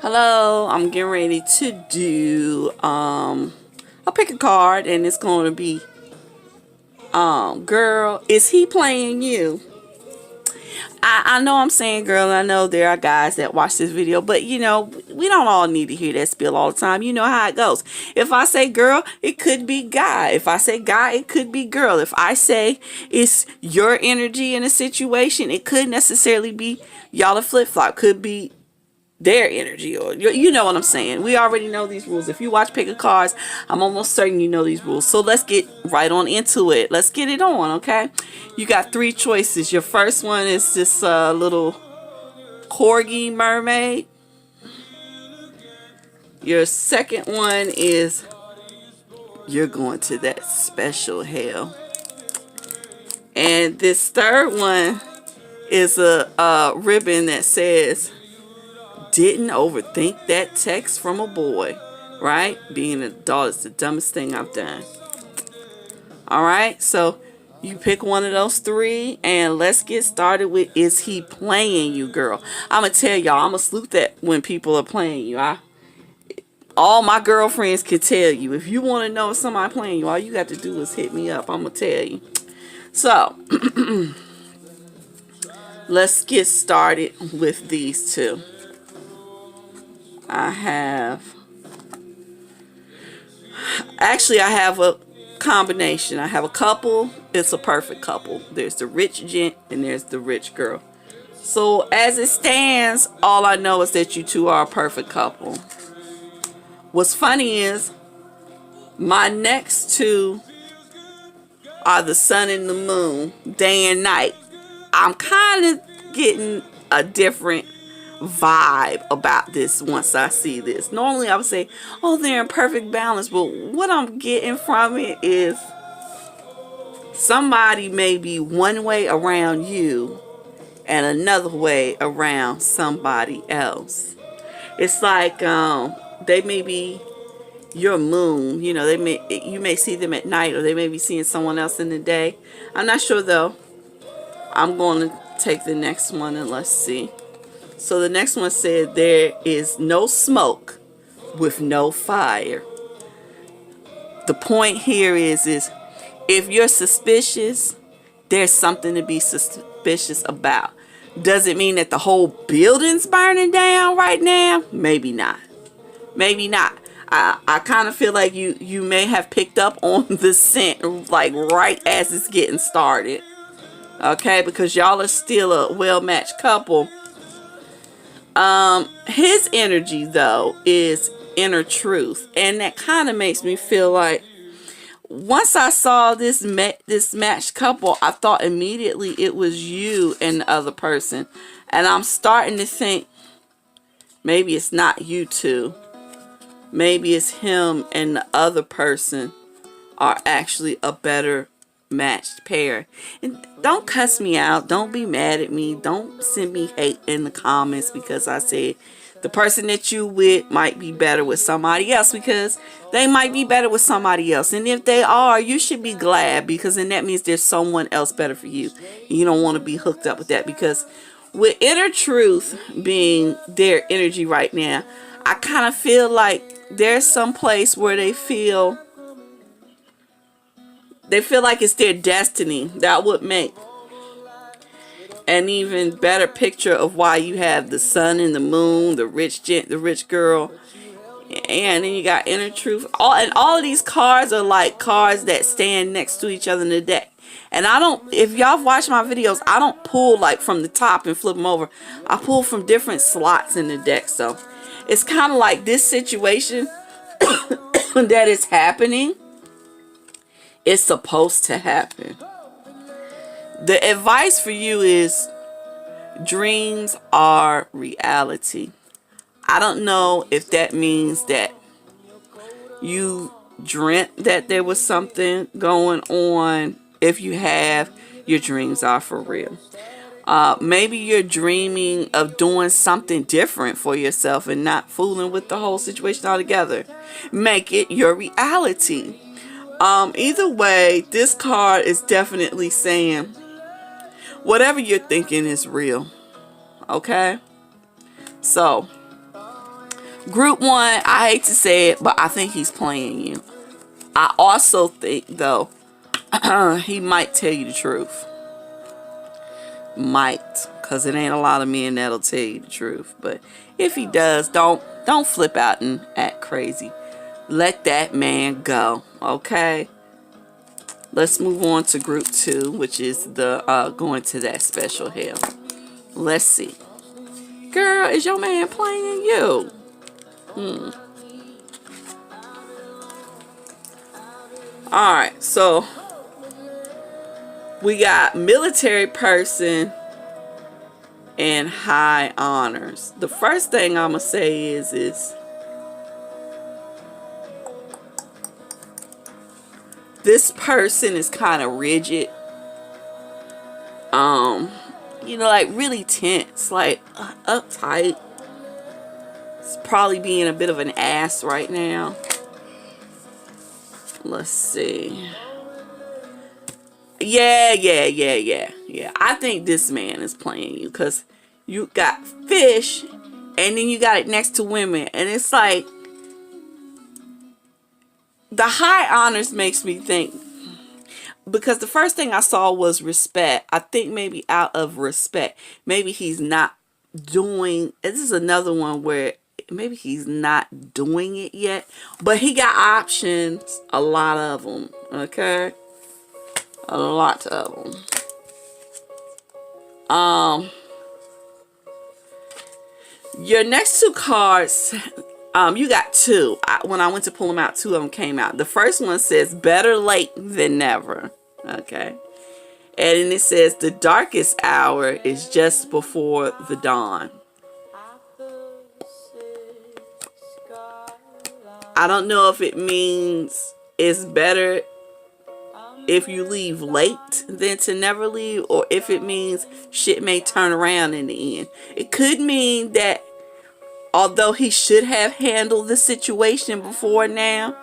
Hello, I'm getting ready to do I'll pick a card and it's going to be girl, is he playing you? I know I'm saying girl, and I know there are guys that watch this video, but you know, we don't all need to hear that spiel all the time. You know how it goes. If I say girl, it could be guy. If I say guy, it could be girl. If I say it's your energy in a situation, it could necessarily be y'all a flip-flop. Could be their energy, or you know what I'm saying. We already know these rules. If you watch Pick a Cards, I'm almost certain you know these rules. So let's get right on into it. Let's get it on, okay? You got three choices. Your first one is this little corgi mermaid. Your second one is you're going to that special hell. And this third one is a ribbon that says didn't overthink that text from a boy, right? Being an adult is the dumbest thing I've done. Alright, so you pick one of those three and let's get started with, is he playing you, girl? I'm gonna tell y'all, I'm gonna salute that when people are playing you. All my girlfriends can tell you. If you want to know if somebody playing you, all you got to do is hit me up. I'm gonna tell you. So let's get started with these two. I have a combination. I have a couple. It's a perfect couple. There's the rich gent and there's the rich girl. So as it stands, all I know is that you two are a perfect couple. What's funny is my next two are the sun and the moon, day and night. I'm kind of getting a different vibe about this once I see this. Normally I would say, oh, they're in perfect balance, but what I'm getting from it is somebody may be one way around you and another way around somebody else. It's like they may be your moon, you know, you may see them at night, or they may be seeing someone else in the day. I'm not sure though. I'm going to take the next one and let's see. So the next one said there is no smoke with no fire. The point here is if you're suspicious, there's something to be suspicious about. Does it mean that the whole building's burning down right now? Maybe not. Maybe not. I kind of feel like you may have picked up on the scent like right as it's getting started. Okay, because y'all are still a well-matched couple. His energy though is inner truth, and that kind of makes me feel like once I saw this matched couple, I thought immediately it was you and the other person, and I'm starting to think maybe it's not you two. Maybe it's him and the other person are actually a better matched pair. And don't cuss me out. Don't be mad at me. Don't send me hate in the comments because I said the person that you with might be better with somebody else, because they might be better with somebody else. And if they are, you should be glad, because then that means there's someone else better for you. You don't want to be hooked up with that, because with inner truth being their energy right now, I kind of feel like there's some place where they feel like it's their destiny. That would make an even better picture of why you have the sun and the moon, the rich gent, the rich girl, and then you got inner truth. All of these cards are like cards that stand next to each other in the deck. And if y'all watch my videos, I don't pull like from the top and flip them over. I pull from different slots in the deck. So it's kind of like this situation that is happening. It's supposed to happen. The advice for you is dreams are reality. I don't know if that means that you dreamt that there was something going on. If you have, your dreams are for real. Maybe you're dreaming of doing something different for yourself and not fooling with the whole situation altogether. Make it your reality. Either way, this card is definitely saying whatever you're thinking is real. Okay? So, Group 1, I hate to say it, but I think he's playing you. I also think, though, he might tell you the truth. Might, because it ain't a lot of men that'll tell you the truth. But if he does, don't flip out and act crazy. Let that man go, okay? Let's move on to group 2, which is the going to that special hell. Let's see. Girl, is your man playing you? Alright, so we got military person and high honors. The first thing I'm going to say is this person is kind of rigid. You know, like really tense, like uptight. It's probably being a bit of an ass right now. Let's see. Yeah. I think this man is playing you because you got fish and then you got it next to women. And it's like the high honors makes me think, because the first thing I saw was respect. I think maybe out of respect, maybe he's not doing, this is another one where maybe he's not doing it yet, but he got options, a lot of them, okay? A lot of them. Your next two cards, you got two. When I went to pull them out, two of them came out. The first one says better late than never, okay? And then it says the darkest hour is just before the dawn. I don't know if it means it's better if you leave late than to never leave, or if it means shit may turn around in the end. It could mean that although he should have handled the situation before now,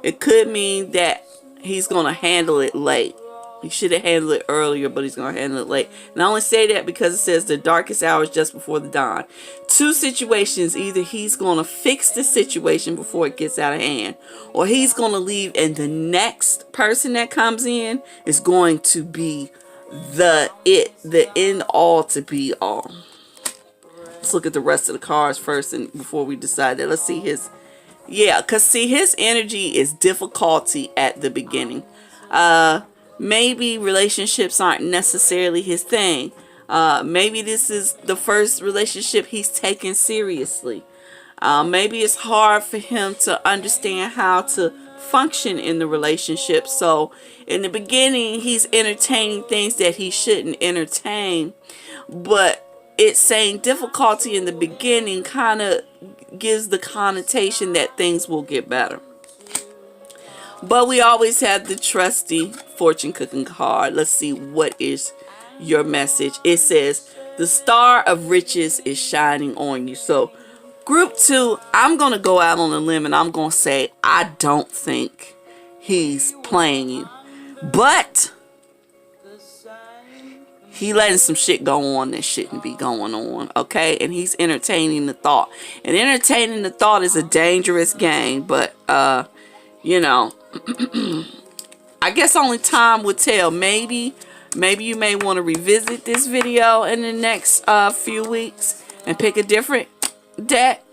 it could mean that he's going to handle it late. He should have handled it earlier, but he's going to handle it late. And I only say that because it says the darkest hour is just before the dawn. Two situations: either he's going to fix the situation before it gets out of hand, or he's going to leave and the next person that comes in is going to be the end all to be all. Let's look at the rest of the cards first and before we decide that. Let's see his, because see, his energy is difficulty at the beginning. Maybe relationships aren't necessarily his thing. Maybe this is the first relationship he's taken seriously. Maybe it's hard for him to understand how to function in the relationship. So in the beginning, he's entertaining things that he shouldn't entertain. But it's saying difficulty in the beginning kind of gives the connotation that things will get better. But we always have the trusty fortune cooking card. Let's see, what is your message? It says the star of riches is shining on you. So group 2, I'm going to go out on a limb and I'm going to say I don't think he's playing you. But he letting some shit go on that shouldn't be going on, okay? And he's entertaining the thought. And entertaining the thought is a dangerous game, but you know, I guess only time would tell. Maybe you may want to revisit this video in the next few weeks and pick a different deck.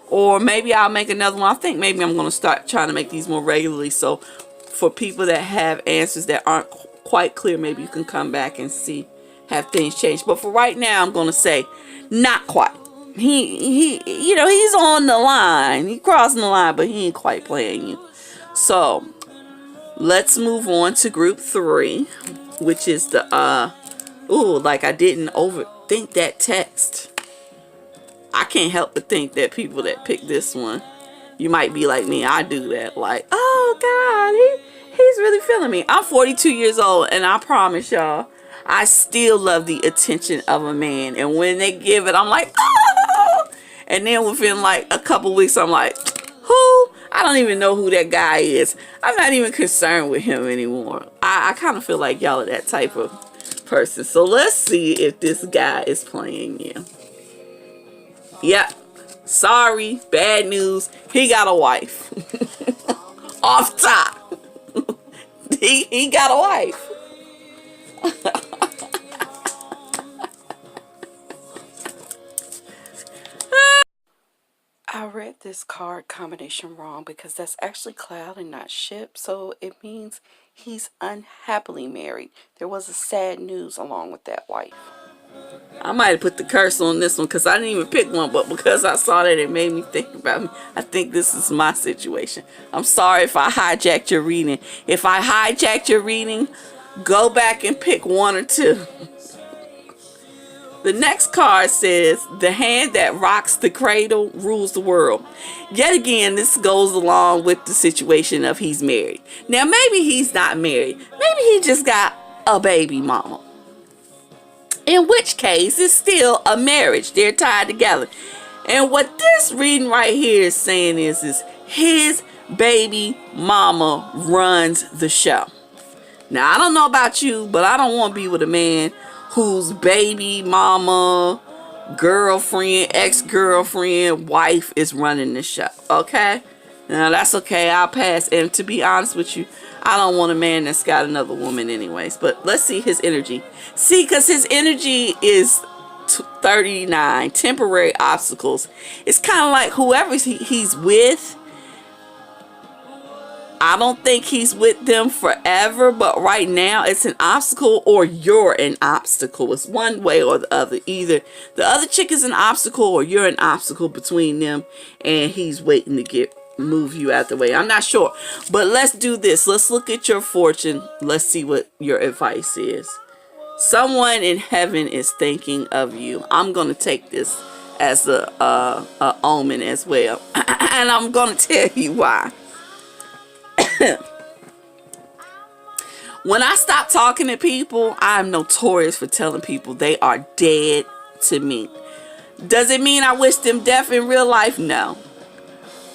Or maybe I'll make another one. I think maybe I'm going to start trying to make these more regularly. So for people that have answers that aren't quite clear, maybe you can come back and see, have things changed. But for right now, I'm going to say not quite. He you know, he's on the line. He crossing the line, but he ain't quite playing you. So let's move on to group 3, which is the like I didn't overthink that text. I can't help but think that people that pick this one, you might be like me. I do that, like, oh God, he's really feeling me. I'm 42 years old, and I promise y'all, I still love the attention of a man. And when they give it, I'm like, oh, and then within like a couple weeks, I'm like, who? I don't even know who that guy is. I'm not even concerned with him anymore. I kind of feel like y'all are that type of person. So let's see if this guy is playing you. Yep. Sorry, bad news. He got a wife. Off top. He got a wife. I read this card combination wrong because that's actually cloud and not ship. So it means he's unhappily married. There was a sad news along with that wife. I might have put the curse on this one because I didn't even pick one, but because I saw that, it made me think about me. I think this is my situation. I'm sorry if I hijacked your reading. If I hijacked your reading, go back and pick one or two. The next card says, the hand that rocks the cradle rules the world. Yet again, this goes along with the situation of he's married. Now, maybe he's not married. Maybe he just got a baby mama. In which case, it's still a marriage. They're tied together. And what this reading right here is saying is his baby mama runs the show. Now, I don't know about you, but I don't want to be with a man whose baby mama, girlfriend, ex-girlfriend, wife is running the show. Okay? Now, that's okay. I'll pass. And to be honest with you, I don't want a man that's got another woman anyways. But let's see his energy. See, because his energy is 39. Temporary obstacles. It's kind of like whoever he's with, I don't think he's with them forever, but right now it's an obstacle or you're an obstacle. It's one way or the other. Either the other chick is an obstacle or you're an obstacle between them and he's waiting to move you out the way. I'm not sure, but let's do this. Let's look at your fortune. Let's see what your advice is. Someone in heaven is thinking of you. I'm going to take this as a omen as well. And I'm going to tell you why. When I stop talking to people, I'm notorious for telling people they are dead to me. Does it mean I wish them death in real life? No.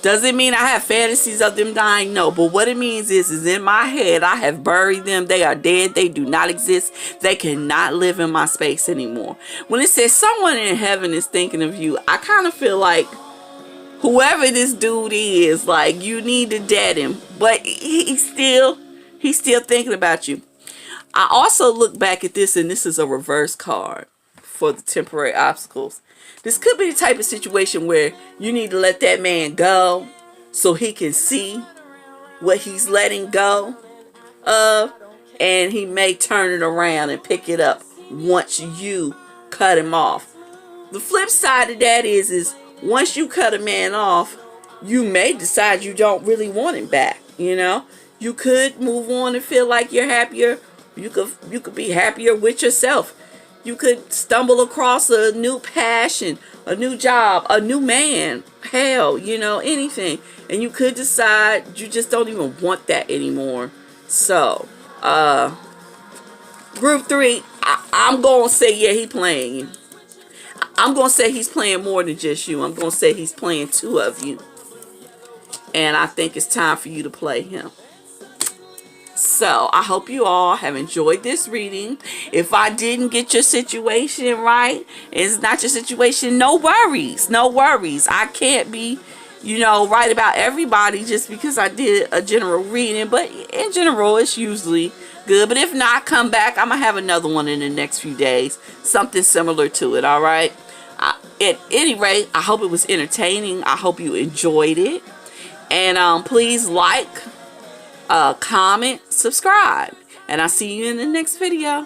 Does it mean I have fantasies of them dying? No. But what it means is in my head, I have buried them. They are dead. They do not exist. They cannot live in my space anymore. When it says someone in heaven is thinking of you, I kind of feel like whoever this dude is, like, you need to dead him. But he's still thinking about you. I also look back at this, and this is a reverse card for the temporary obstacles. This could be the type of situation where you need to let that man go so he can see what he's letting go of, and he may turn it around and pick it up once you cut him off. The flip side of that is once you cut a man off, you may decide you don't really want him back. You know, you could move on and feel like you're happier. You could be happier with yourself. You could stumble across a new passion, a new job, a new man, hell, you know, anything. And you could decide you just don't even want that anymore. So, group 3, I'm going to say, yeah, he playing you. I'm going to say he's playing more than just you. I'm going to say he's playing 2 of you. And I think it's time for you to play him. So, I hope you all have enjoyed this reading. If I didn't get your situation right, it's not your situation, no worries. No worries. I can't be, you know, right about everybody just because I did a general reading. But in general, it's usually good. But if not, come back. I'm going to have another one in the next few days. Something similar to it, all right? At any rate, I hope it was entertaining. I hope you enjoyed it. And please like, comment, subscribe. And I'll see you in the next video.